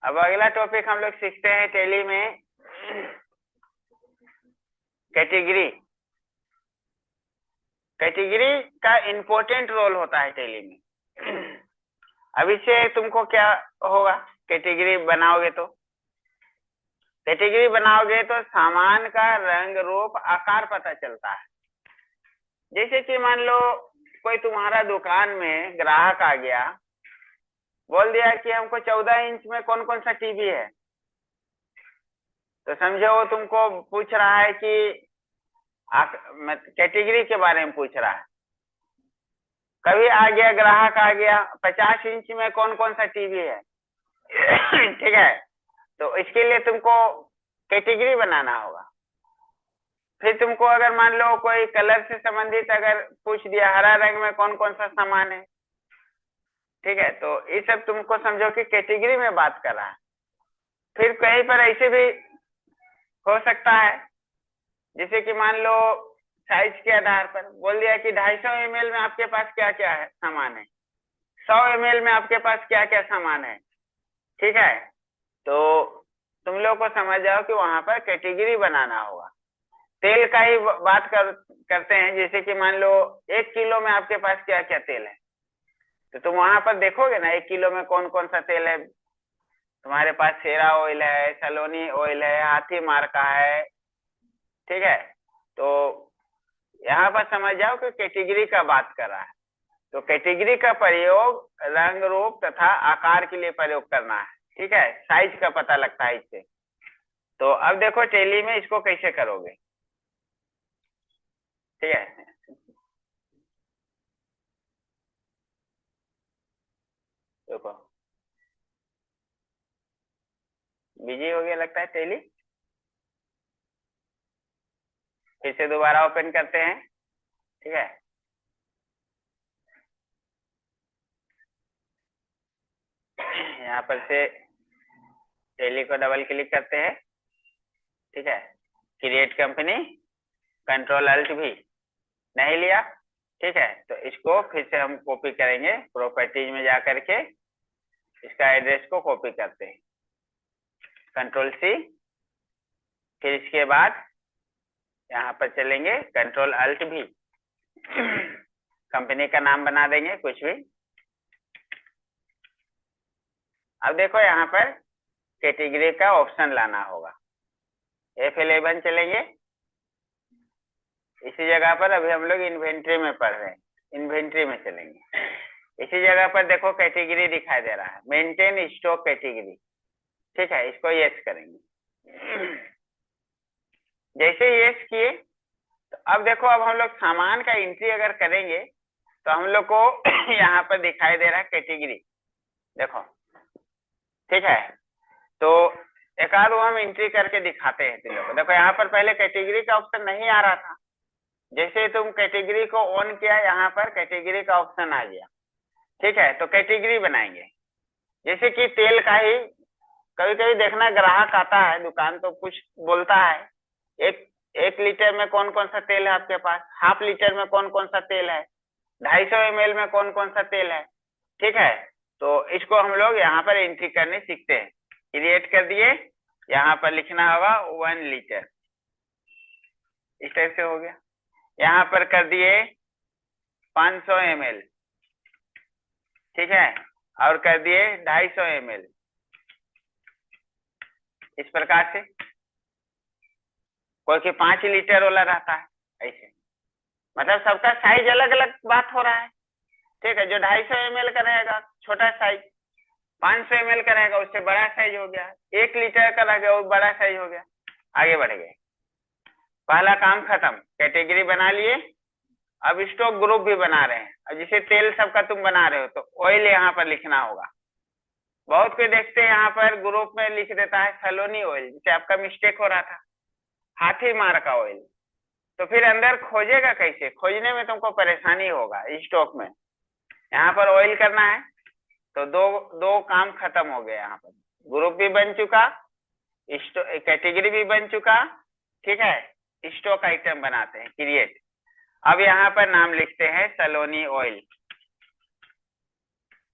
अब अगला टॉपिक हम लोग सीखते हैं टेली में कैटेगरी। कैटेगरी का इम्पोर्टेंट रोल होता है टेली में। अब इससे तुमको क्या होगा, कैटेगरी बनाओगे तो सामान का रंग रूप आकार पता चलता है। जैसे कि मान लो कोई तुम्हारा दुकान में ग्राहक आ गया, बोल दिया कि हमको 14 इंच में कौन कौन सा टीवी है, तो समझो वो तुमको पूछ रहा है कि कैटेगरी के बारे में पूछ रहा है। कभी आ गया ग्राहक आ गया 50 इंच में कौन कौन सा टीवी है। ठीक है, तो इसके लिए तुमको कैटेगरी बनाना होगा। फिर तुमको अगर मान लो कोई कलर से संबंधित अगर पूछ दिया हरा रंग में कौन कौन सा सामान है, ठीक है, तो ये सब तुमको समझो कि कैटेगरी में बात कर रहा है। फिर कहीं पर ऐसे भी हो सकता है, जैसे कि मान लो साइज के आधार पर बोल दिया कि 250 ml में आपके पास क्या क्या है सामान है, 100 ml में आपके पास क्या क्या सामान है। ठीक है, तो तुम लोग को समझ जाओ कि वहां पर कैटेगरी बनाना होगा। तेल का ही बात करते हैं, जैसे कि मान लो 1 किलो में आपके पास क्या क्या तेल है, तो तुम वहां पर देखोगे ना 1 किलो में कौन कौन सा तेल है। तुम्हारे पास सेरा ऑयल है, सलोनी ऑयल है, हाथी मार का है। ठीक है, तो यहाँ पर समझ जाओ कि कैटेगरी का बात कर रहा है। तो कैटेगरी का प्रयोग रंग रूप तथा आकार के लिए प्रयोग करना है। ठीक है, साइज का पता लगता है इससे। तो अब देखो टेली में इसको कैसे करोगे। ठीक है, देखो बिजी हो गया लगता है टेली। फिर से दोबारा ओपन करते हैं। ठीक है, यहाँ पर से टेली को डबल क्लिक करते हैं। ठीक है, क्रिएट कंपनी, कंट्रोल अल्ट भी नहीं लिया। ठीक है, तो इसको फिर से हम कॉपी करेंगे, प्रॉपर्टीज में जा करके इसका एड्रेस को कॉपी करते हैं, कंट्रोल सी। फिर इसके बाद यहाँ पर चलेंगे कंट्रोल अल्ट भी, कंपनी का नाम बना देंगे कुछ भी। अब देखो यहाँ पर कैटेगरी का ऑप्शन लाना होगा। F11 चलेंगे। इसी जगह पर अभी हम लोग इन्वेंट्री में पढ़ रहे हैं, इन्वेंट्री में चलेंगे। इसी जगह पर देखो कैटेगरी दिखाई दे रहा है, मेंटेन स्टॉक कैटेगरी। ठीक है, इसको यस करेंगे। जैसे यस किए तो अब देखो, अब हम लोग सामान का एंट्री अगर करेंगे तो हम लोग को यहाँ पर दिखाई दे रहा है कैटेगरी, देखो। ठीक है, तो एक आध हम एंट्री करके दिखाते हैं तुम लोग को। देखो यहाँ पर पहले कैटेगरी का ऑप्शन नहीं आ रहा था, जैसे तुम कैटेगरी को ऑन किया यहाँ पर कैटेगरी का ऑप्शन आ गया। ठीक है, तो कैटेगरी बनाएंगे। जैसे कि तेल का ही कभी कभी देखना ग्राहक आता है दुकान तो कुछ बोलता है, एक 1 लीटर में कौन कौन सा तेल है आपके पास, हाफ लीटर में कौन कौन सा तेल है, 250 ml में कौन कौन सा तेल है। ठीक है, तो इसको हम लोग यहाँ पर एंट्री करने सीखते हैं। क्रिएट कर दिए, यहाँ पर लिखना होगा 1 लीटर, इस टाइप से हो गया। यहाँ पर कर दिए 500 ml। ठीक है, और कर दिए 250 ml, इस प्रकार से। कोई 5 लीटर वाला रहता है, ऐसे मतलब सबका साइज अलग अलग बात हो रहा है। ठीक है, जो 250 ml का रहेगा छोटा साइज, 500 ml का रहेगा उससे बड़ा साइज हो गया, 1 लीटर का रहेगा वो बड़ा साइज हो गया। आगे बढ़ गए, पहला काम खत्म, कैटेगरी बना लिए। अब स्टॉक ग्रुप भी बना रहे हैं। अब जैसे तेल सबका तुम बना रहे हो तो ऑयल यहाँ पर लिखना होगा। बहुत कोई देखते हैं यहाँ पर ग्रुप में लिख देता है सलोनी ऑयल, जिसे आपका मिस्टेक हो रहा था, हाथी मार का ऑयल। तो फिर अंदर खोजेगा कैसे, खोजने में तुमको परेशानी होगा स्टॉक में। यहाँ पर ऑयल करना है तो दो दो काम खत्म हो गए। यहाँ पर ग्रुप भी बन चुका, कैटेगरी भी बन चुका। ठीक है, स्टॉक आइटम बनाते हैं, क्रिएट। अब यहाँ पर नाम लिखते हैं सलोनी ऑयल,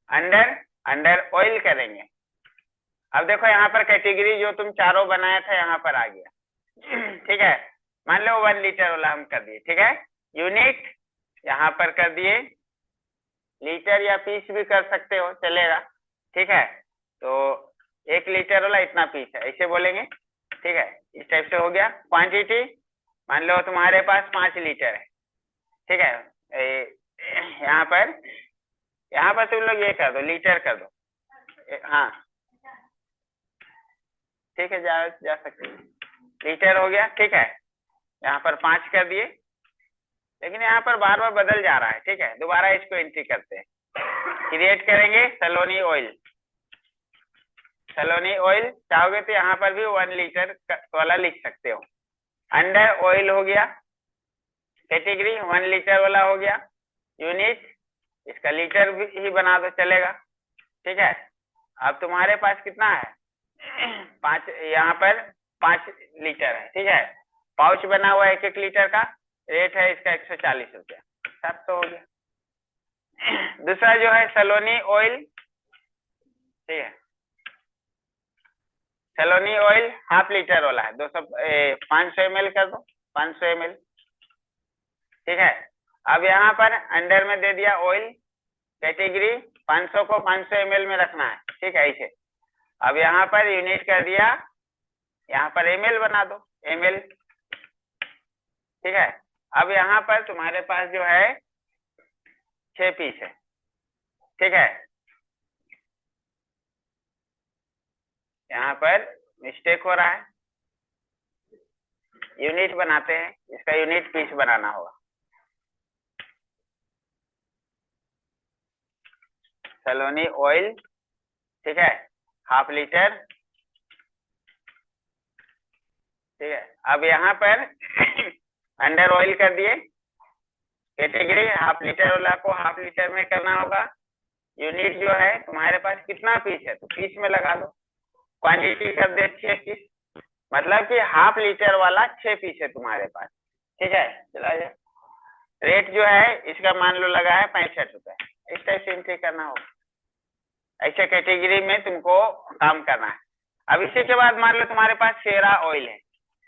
अंडर अंडर ऑयल करेंगे। अब देखो यहाँ पर कैटेगरी जो तुम चारों बनाया था यहाँ पर आ गया। ठीक है, मान लो 1 लीटर वाला हम कर दिए। ठीक है, यूनिट यहाँ पर कर दिए, लीटर या पीस भी कर सकते हो, चलेगा। ठीक है, तो 1 लीटर वाला इतना पीस है, ऐसे बोलेंगे। ठीक है, इस टाइप से हो गया। क्वांटिटी मान लो तुम्हारे पास 5 लीटर है। ठीक है, यहाँ पर तुम लोग ये कर दो, लीटर कर दो। हाँ ठीक है, जा सकते हैं। लीटर हो गया। ठीक है, यहाँ पर 5 कर दिए, लेकिन यहाँ पर बार बार बदल जा रहा है। ठीक है, दोबारा इसको एंट्री करते हैं, क्रिएट करेंगे सलोनी ऑयल। सलोनी ऑयल चाहोगे तो यहाँ पर भी 1 लीटर वाला लिख सकते हो। अंडर ऑयल हो गया, कैटेगरी 1 लीटर वाला हो गया। यूनिट इसका लीटर भी ही बना दो, चलेगा। ठीक है, अब तुम्हारे पास कितना है? 5, यहाँ पर 5 लीटर है। ठीक है, पाउच बना हुआ है 1 लीटर का, रेट है इसका 140 रुपया, 700 हो गया। दूसरा जो है सलोनी ऑयल। ठीक है, सलोनी ऑयल हाफ लीटर वाला है, 500 ml कर दो, 500 ml। ठीक है, अब यहाँ पर अंडर में दे दिया ऑयल, कैटेगरी 500 को 500 ml में रखना है। ठीक है, ऐसे। अब यहाँ पर यूनिट कर दिया, यहाँ पर ml बना दो, ml। ठीक है, अब यहाँ पर तुम्हारे पास जो है 6 पीस है। ठीक है, यहाँ पर मिस्टेक हो रहा है, यूनिट बनाते हैं, इसका यूनिट पीस बनाना होगा। सलोनी ऑयल, ठीक है, हाफ लीटर। ठीक है, अब यहाँ पर अंडर ऑयल कर दिए, कैटेगरी हाफ लीटर वाला को हाफ लीटर में करना होगा। यूनिट जो है तुम्हारे पास कितना पीस है तो पीस में लगा दो, क्वांटिटी कर दे 6 पीस, मतलब कि हाफ लीटर वाला 6 पीस है तुम्हारे पास। ठीक है, चला जाए। रेट जो है इसका मान लो लगा है 65 रुपए, इस टाइप से एंट्री करना होगा। ऐसे कैटेगरी में तुमको काम करना है। अब इसी के बाद मान लो तुम्हारे पास शेरा ऑयल है,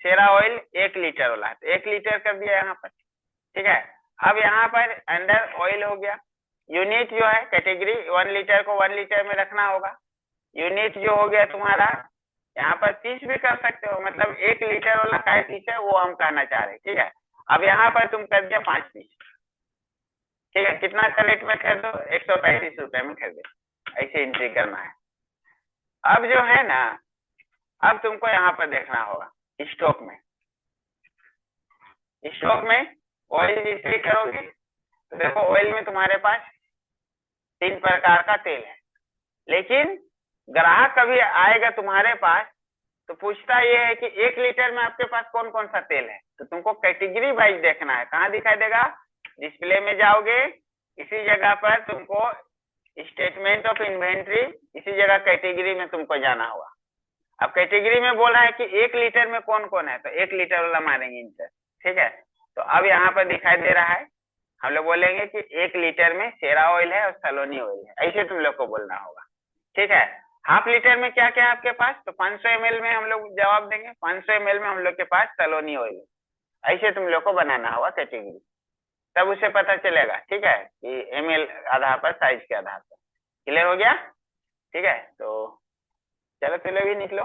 शेरा ऑयल 1 लीटर वाला है, तो 1 लीटर कर दिया यहाँ पर। ठीक है, अब यहाँ पर अंडर ऑयल हो गया। यूनिट जो है कैटेगरी 1 लीटर को 1 लीटर में रखना होगा। यूनिट जो हो गया तुम्हारा, यहाँ पर पीस भी कर सकते हो, मतलब 1 लीटर वाला काय पीस है वो हम कहना चाह रहे हैं। ठीक है, अब यहाँ पर तुम कर दिया 5 पीस। ठीक है, कितना का रेट में खरीदो? 135 रुपए में खरीदे, ऐसे एंट्री करना है। अब जो है ना, अब तुमको यहाँ पर देखना होगा स्टॉक में। स्टॉक में ऑयल एंट्री करोगे तो देखो ऑयल में तुम्हारे पास 3 प्रकार का तेल है, लेकिन ग्राहक कभी आएगा तुम्हारे पास तो पूछता ये है कि 1 लीटर में आपके पास कौन कौन सा तेल है, तो तुमको कैटेगरी वाइज देखना है। कहाँ दिखाई देगा? डिस्प्ले में जाओगे, इसी जगह पर तुमको स्टेटमेंट ऑफ इन्वेंट्री, इसी जगह कैटेगरी में तुमको जाना होगा। अब कैटेगरी में बोल रहा है कि 1 लीटर में कौन कौन है, तो 1 लीटर वाला मारेंगे इंटर। ठीक है, तो अब यहाँ पर दिखाई दे रहा है, हम लोग बोलेंगे कि 1 लीटर में शेरा ऑयल है और सलोनी ऑयल है, ऐसे तुम लोग को बोलना होगा। ठीक है, हाफ लीटर में क्या क्या है आपके पास, तो 500 ml में हम लोग जवाब देंगे, 500 ml में हम लोग के पास सलोनी ऑयल है, ऐसे तुम लोग को बनाना होगा कैटेगरी, तब उसे पता चलेगा। ठीक है, कि ml आधार पर, साइज के आधार पर। क्लियर हो गया? ठीक है, तो चलो चलो भी निकलो।